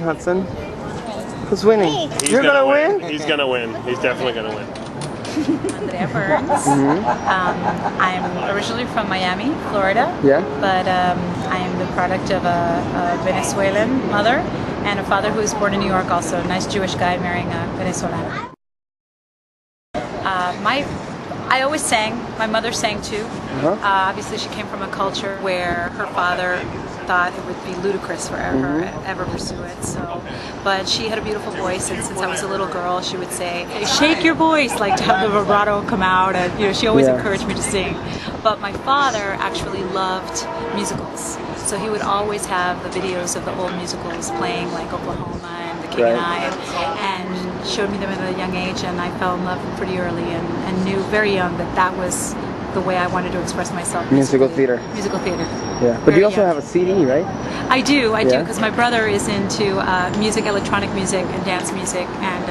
Hudson? Who's winning? You're gonna win? He's gonna win. He's definitely gonna win. ANDRÉA BURNS. I'm originally from Miami, Florida. Yeah. But I am the product of a Venezuelan mother and a father who was born in New York also. A nice Jewish guy marrying a Venezuelan. I always sang. My mother sang too. Obviously, she came from a culture where her father thought it would be ludicrous for her to ever pursue it. So, but she had a beautiful voice, and since I was a little girl, she would say, "Hey, shake your voice," like to have the vibrato come out, and you know, she always encouraged me to sing. But my father actually loved musicals, so he would always have the videos of the old musicals playing, like Oklahoma and The King and I, and showed me them at a young age, and I fell in love pretty early and knew very young that that was the way I wanted to express myself. Musical theater. Musical theater. Yeah, but you also have a CD, right? I do, because my brother is into music, electronic music, and dance music, and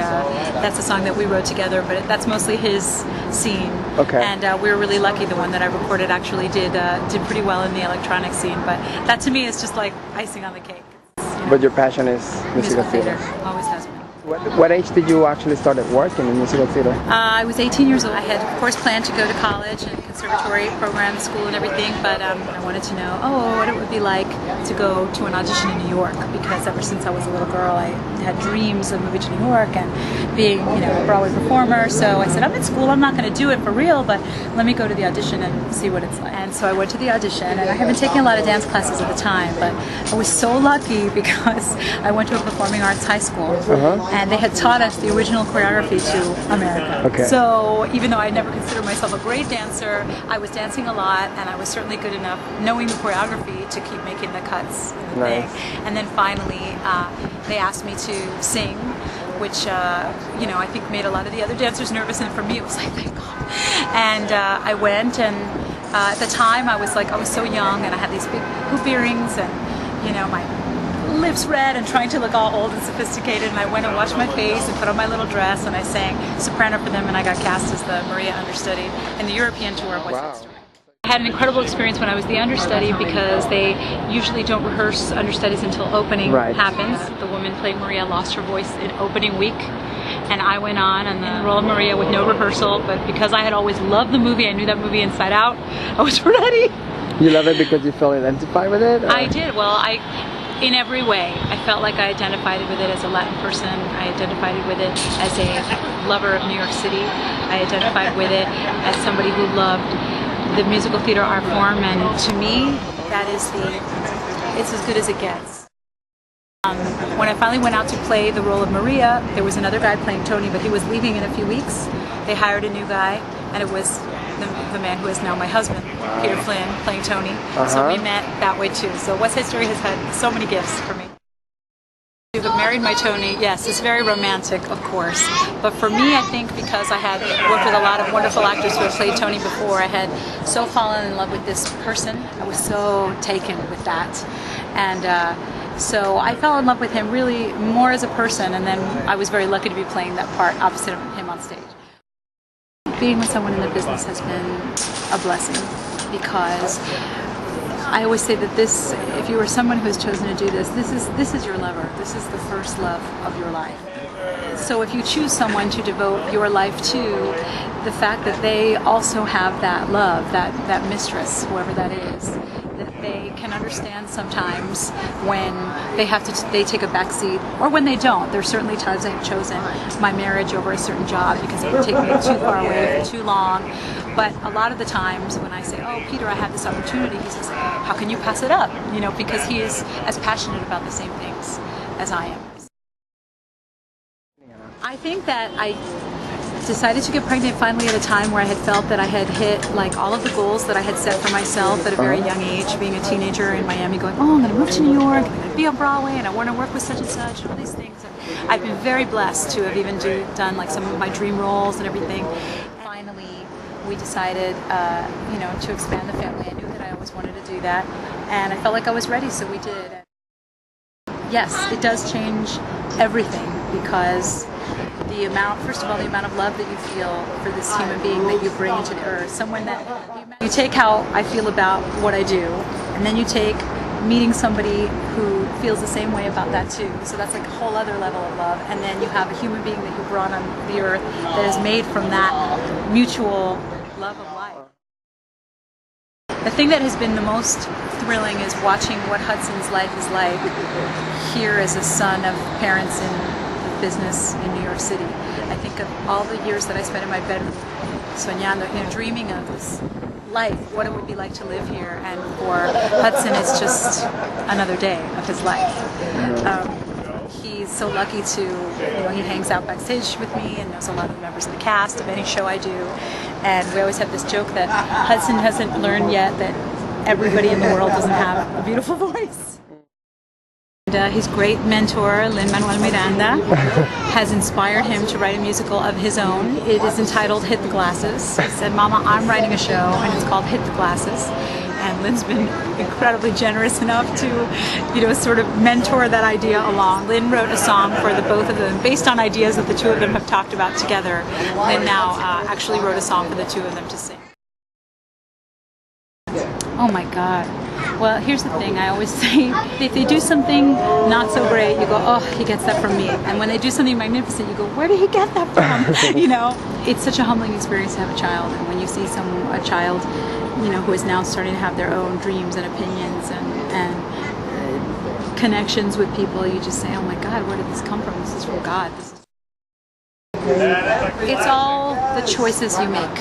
that's a song that we wrote together, but that's mostly his scene. Okay. And we were really lucky. The one that I recorded actually did pretty well in the electronic scene, but that to me is just like icing on the cake. You know? But your passion is musical theater. Always has been. What age did you actually start working in musical theater? I was 18 years old. I had, of course, planned to go to college and conservatory program, school and everything, but I wanted to know, what it would be like to go to an audition in New York, because ever since I was a little girl, I had dreams of moving to New York and being, a Broadway performer. So I said, I'm in school, I'm not going to do it for real, but let me go to the audition and see what it's like. And so I went to the audition, and I haven't taken a lot of dance classes at the time, but I was so lucky because I went to a performing arts high school. And they had taught us the original choreography to America. Okay. So even though I never considered myself a great dancer, I was dancing a lot, and I was certainly good enough knowing the choreography to keep making the cuts in the thing. And then finally, they asked me to sing, which I think made a lot of the other dancers nervous, and for me it was like, thank God. And I went, and at the time I was so young, and I had these big hoop earrings, and my lips red and trying to look all old and sophisticated, and I went and washed my face and put on my little dress, and I sang soprano for them, and I got cast as the Maria understudy in the European tour of West Side Story. I had an incredible experience when I was the understudy, because they usually don't rehearse understudies until opening happens. The woman playing Maria lost her voice in opening week, and I went on in the role of Maria with no rehearsal, but because I had always loved the movie, I knew that movie inside out, I was ready. You love it because you felt identified with it? Or? I did. Well, in every way. I felt like I identified with it as a Latin person. I identified with it as a lover of New York City. I identified with it as somebody who loved the musical theater art form, and to me, it's as good as it gets. When I finally went out to play the role of Maria, there was another guy playing Tony, but he was leaving in a few weeks. They hired a new guy, and it was the man who is now my husband, Peter Flynn, playing Tony. So we met that way too. So West Side Story has had so many gifts for me. To have married my Tony, yes, it's very romantic, of course. But for me, I think because I had worked with a lot of wonderful actors who had played Tony before, I had so fallen in love with this person. I was so taken with that. And so I fell in love with him really more as a person, and then I was very lucky to be playing that part opposite of him on stage. Being with someone in the business has been a blessing, because I always say that if you are someone who has chosen to do this is your lover. This is the first love of your life. So if you choose someone to devote your life to, the fact that they also have that love, that mistress, whoever that is, that they can understand sometimes when they take a back seat, or when they don't. There's certainly times I have chosen my marriage over a certain job because it would take me too far away for too long. But a lot of the times when I say, oh, Peter, I have this opportunity, he says, how can you pass it up? Because he is as passionate about the same things as I am. I think that I decided to get pregnant finally at a time where I had felt that I had hit all of the goals that I had set for myself at a very young age, being a teenager in Miami, going, I'm going to move to New York, I'm going to be on Broadway, and I want to work with such and such, and all these things. And I've been very blessed to have even done some of my dream roles and everything. Finally, we decided, to expand the family. I knew that I always wanted to do that, and I felt like I was ready, so we did. Yes, it does change everything, because first of all, the amount of love that you feel for this human being that you bring into the earth, someone that you take how I feel about what I do, and then you take meeting somebody who feels the same way about that too. So that's like a whole other level of love. And then you have a human being that you brought on the earth that is made from that mutual love of life. The thing that has been the most thrilling is watching what Hudson's life is like here as a son of parents in the business in New York City. I think of all the years that I spent in my bedroom soñando, dreaming of this life, what it would be like to live here, and for Hudson it's just another day of his life. He's so lucky to, he hangs out backstage with me and knows a lot of the members of the cast of any show I do, and we always have this joke that Hudson hasn't learned yet that everybody in the world doesn't have a beautiful voice. And his great mentor, Lin-Manuel Miranda, has inspired him to write a musical of his own. It is entitled Hit the Glasses. He said, Mama, I'm writing a show and it's called Hit the Glasses. And Lin's been incredibly generous enough to, sort of mentor that idea along. Lin wrote a song for the both of them based on ideas that the two of them have talked about together. Lin now actually wrote a song for the two of them to sing. Oh my God. Well, here's the thing. I always say, if they do something not so great, you go, oh, he gets that from me. And when they do something magnificent, you go, where did he get that from? It's such a humbling experience to have a child. And when you see a child, who is now starting to have their own dreams and opinions and connections with people, you just say, oh my God, where did this come from? This is from God. It's all the choices you make.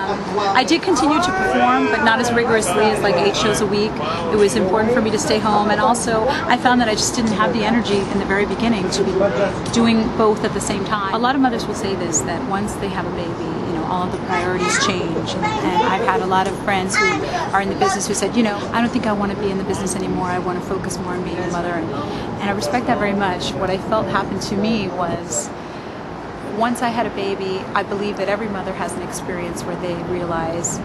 I did continue to perform, but not as rigorously as like 8 shows a week. It was important for me to stay home, and also I found that I just didn't have the energy in the very beginning to be doing both at the same time. A lot of mothers will say this, that once they have a baby, all of the priorities change, and I've had a lot of friends who are in the business who said, I don't think I want to be in the business anymore, I want to focus more on being a mother, and I respect that very much. What I felt happened to me was, once I had a baby, I believe that every mother has an experience where they realize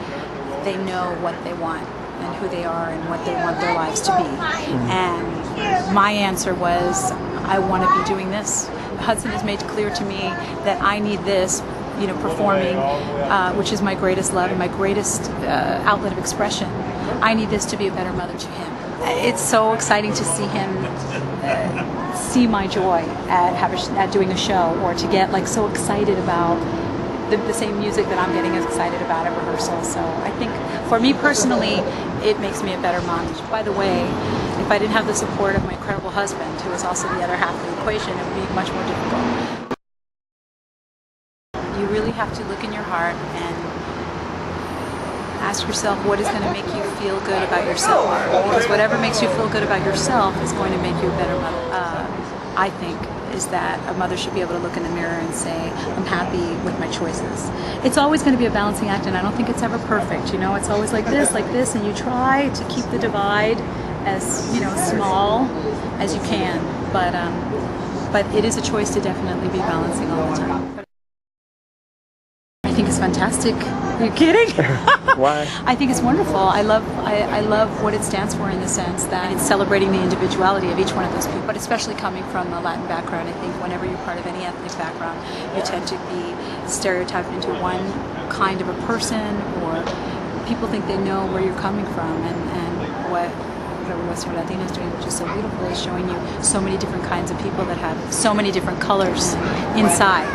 they know what they want and who they are and what they want their lives to be. And my answer was, I want to be doing this. Hudson has made clear to me that I need this, performing, which is my greatest love and my greatest outlet of expression. I need this to be a better mother to him. It's so exciting to see him see my joy at doing a show, or to get so excited about the same music that I'm getting as excited about at rehearsal. So I think for me personally, it makes me a better mom. By the way, if I didn't have the support of my incredible husband, who is also the other half of the equation, it would be much more difficult. You really have to look in your heart and ask yourself what is going to make you feel good about yourself, because whatever makes you feel good about yourself is going to make you a better mother. I think is that a mother should be able to look in the mirror and say, I'm happy with my choices. It's always going to be a balancing act, and I don't think it's ever perfect. It's always like this, and you try to keep the divide as small as you can. But it is a choice to definitely be balancing all the time. I think it's fantastic. Are you kidding? Why? I think it's wonderful. I love what it stands for, in the sense that it's celebrating the individuality of each one of those people, but especially coming from a Latin background. I think whenever you're part of any ethnic background, you tend to be stereotyped into one kind of a person, or people think they know where you're coming from, and what REvolución Latina is doing, which is so beautiful, is showing you so many different kinds of people that have so many different colors inside,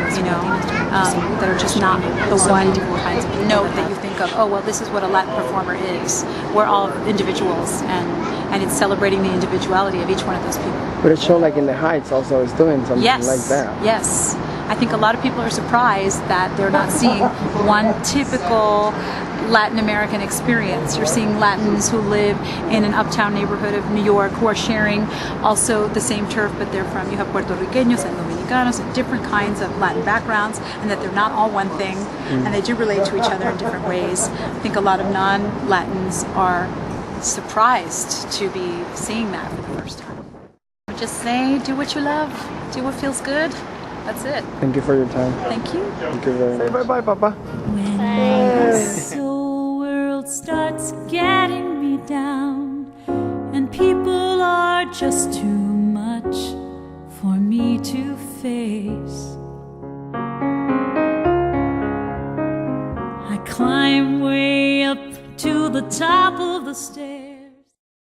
that are just not the one kinds of note that you think of, oh, well, this is what a Latin performer is. We're all individuals, and it's celebrating the individuality of each one of those people. But a show like In the Heights also is doing something like that. Yes. I think a lot of people are surprised that they're not seeing one typical Latin American experience. You're seeing Latins who live in an uptown neighborhood of New York who are sharing also the same turf, but they're from, you have Puerto Ricanos and Dominicanos and different kinds of Latin backgrounds, and that they're not all one thing, and they do relate to each other in different ways. I think a lot of non-Latins are surprised to be seeing that for the first time. Just say, do what you love, do what feels good. That's it. Thank you for your time. Thank you. Thank you very much. Say bye-bye, Papa. When this whole world starts getting me down, and people are just too much for me to face, I climb way up to the top of the stairs.